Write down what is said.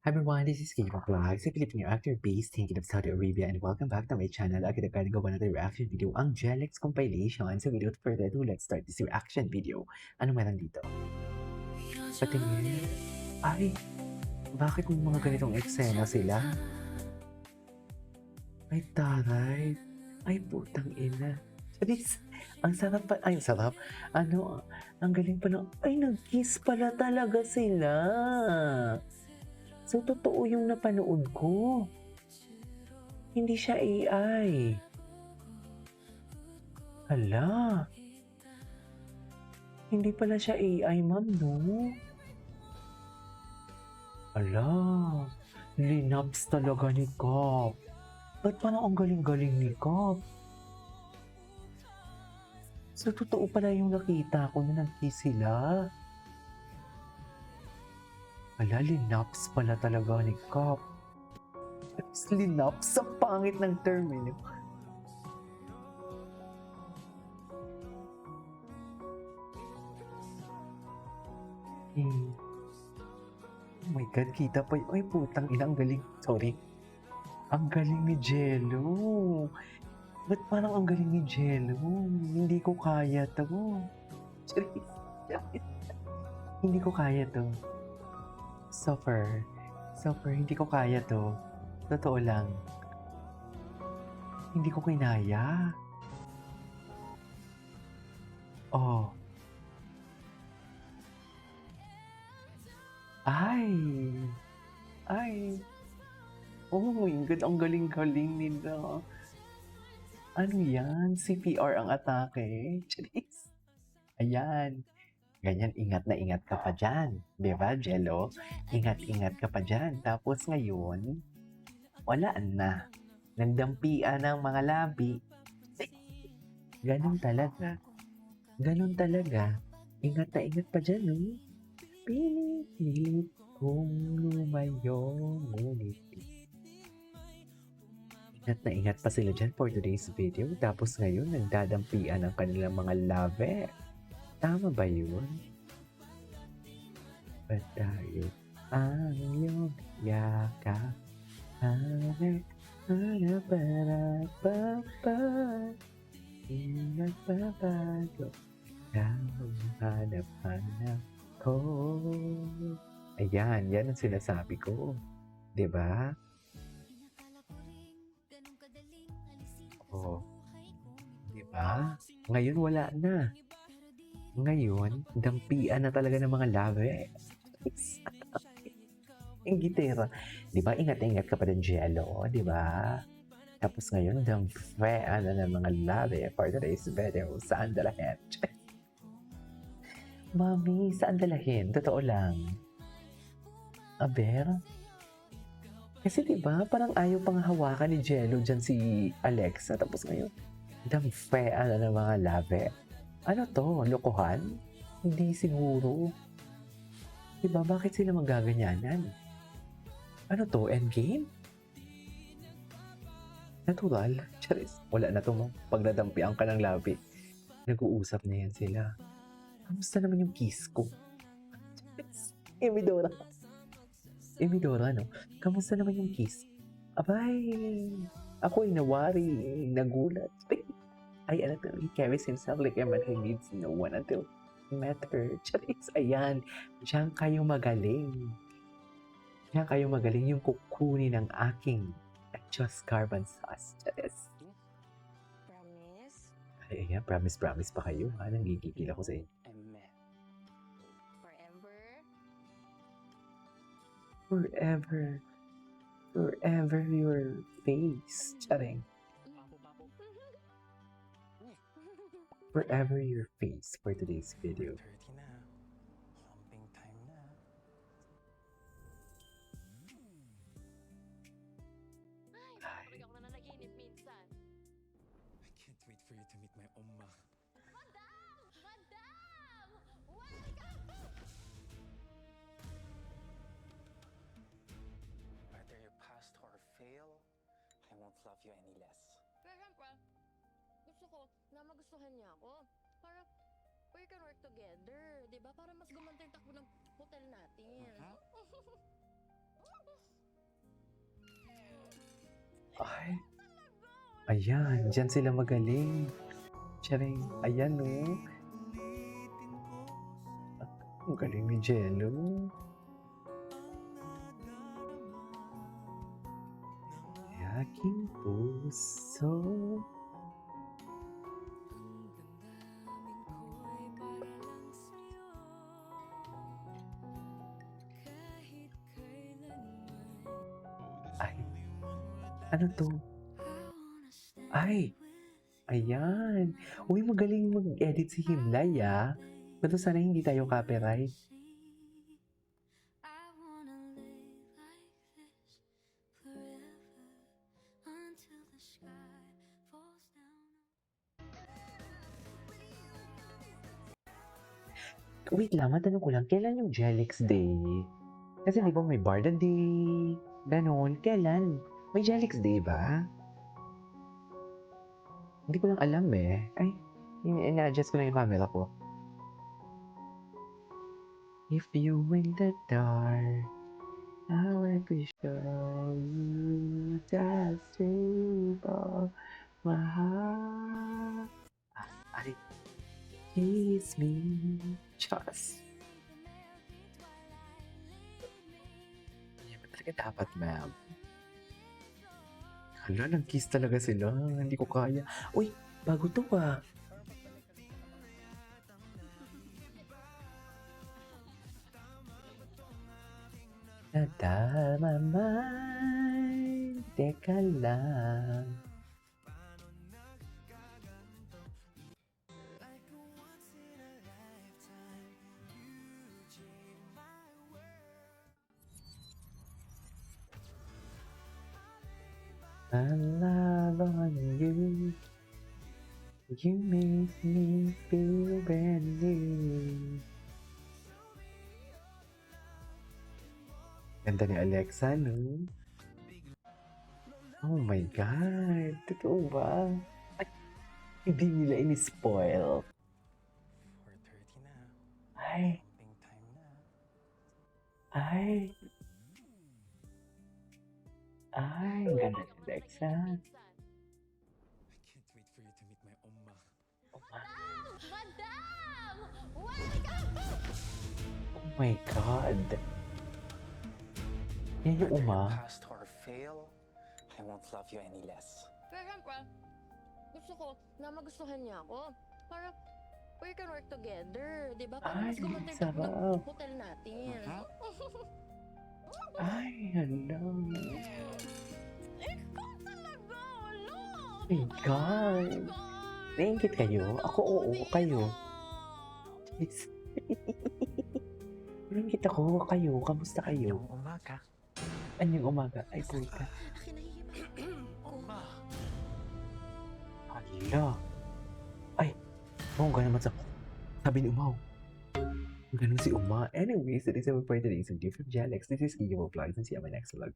Hi everyone, this is Gabriel Vlogs, a Filipino actor based thinking of Saudi Arabia, and welcome back to my channel. Agad gawa na tayo reaction video ang Jellex compilation. So without further ado, let's start this reaction video. Ano meron dito? Patingin. Ay, bakit may mga ganitong eksena sila? Ay, taray. Ay, putang ina. Charis, ang sarap pa. Ay, sarap. Ano, ang galing pa ng. Ay, nag-kiss pala talaga sila. So, totoo yung napanood ko. Hindi siya AI. Hala. Hindi pala siya AI, ma'am, no? Hala. Linaps talaga ni Cop. Ba't parang ang galing-galing ni Cop? So, totoo pala yung nakita ko na nag-kiss sila. Hala, linaps pala talaga ni Cop. Linaps, sa pangit ng term, eh. Oh my God, kita pa yun. Ay, putang ina, ang galing. Sorry. Ang galing ni Jello. Ba't parang ang galing ni Jello? Hindi ko kaya to. Hindi ko kaya to. Suffer. Hindi ko kaya to. Totoo lang. Hindi ko kinaya. Oh. Ay. Oh my God, ang galing-galing nila. Ano yan? CPR ang atake? Charis. Ayan. Ganyan, ingat na ingat ka pa dyan. Diba, Jello? Ingat-ingat ka pa dyan. Tapos ngayon, wala na. Nagdampian ng mga labi. Ganun talaga. Ingat na ingat pa dyan, no? Pinipilit kong lumayo, ngunit ingat na ingat pa sila dyan for today's video. Tapos ngayon, nagdadampian ang kanilang mga labi. Tama ba yun? Ba't tayo ang iyong yakap? Hanap para di nagbabago. Hanap ko. Ayan, yan ang sinasabi ko. Diba? Oh. Diba? Ngayon wala na. Ngayon, dampian na talaga ng mga labi. Yung gitera. Diba? Ingat-ingat ka pa din, Jello. Diba? Tapos ngayon, dampian na ng mga labi for today's video. Saan dalahin? Mami, saan dalahin? Totoo lang. Aber? Kasi diba, parang ayaw pang hawakan ni Jello dyan si Alexa. Tapos ngayon, dampian na ng mga labi. Ano to? Lokohan? Hindi siguro. Diba? Bakit sila magaganyanan? Ano to? Endgame? Natural? Charis. Wala na to mo. Pag nadampian ka ng labi, nag-uusap na yan sila. Kamusta naman yung kiss ko? Emidora. Emidora, no? Kamusta naman yung kiss? Abay! Ako ay nawari. Nagulat. Ay, ano to? He carries himself like a man who needs no one until he met her. Charis, ayan. Diyan kayo magaling. Diyan kayo magaling yung kukunin ng aking just carbon sauce. Charis. Promise? Ay, ayan. Promise pa kayo. Ha? Nanggigigil ako sa inyo. Forever? Forever your face. Charing. Forever your face for today's video. 30 na. Slumping time na. Ay, ako na nanaginip minsan. I can't wait for you to meet my Umma. Madam! Madam! Welcome! Whether you pass or fail, I won't love you any less. Pero siyempre, gusto ko na magustuhan niya ako. Para we can work together, di ba? Para mas gumanda yung takbo ng hotel natin. Ay, ayan. Diyan sila magaling. Charing. Ayan, oh. Ang galing ni Jello. Aking puso. Ay, ano to? Ay, ayan. Uy, magaling mag-edit si Himlay, ah. Pero sana hindi tayo copyright. Wait lang, matanong ko lang, kailan yung Jelix Day? Kasi di ba may Barda Day, ganon, kailan? May Jelix Day ba? Hindi ko lang alam eh. Ay, ina-adjust ko lang yung camera ko. If you in the dark, I will be sure you just save all my heart. Ay, kiss me, just. Yan ba talaga dapat, ma'am? Hala, nag-kiss talaga sila. Hindi ko kaya. Uy, bago to ah. Nadama man, teka lang. I love on you. You make me feel brand new. Ganda ni Alexa, no? Oh my God! Totoo ba? Ay, hindi nila ini-spoil. 4:30 na. Ay, Ping time na. ay. Ay, ganda ni Alexa. I can't wait for you to meet my Oma. Oh my, Madam! Welcome! oh my God. Yan yung Whether you uma. passed or fail, I won't love you any less. Pero syempre, gusto ko na magustuhan niya ako. Para we can work together, di ba? Para Ay, mas gumanda yung sarap. hotel natin. Ay, hala. Ikaw talaga, wala! Oh my God. Naingit kayo? Ako, oo, kayo. Yes. Naingit ako, kayo. Kamusta kayo? Yung umaga. Anyong umaga? Ay, puta. Oma! Hala. Ay, bongga naman sa... Sabi ni Umaw. Ganun si Uma. Anyways, that is our for today's video from Jalex. This is Guillermo Vlogs and see you on my next vlog.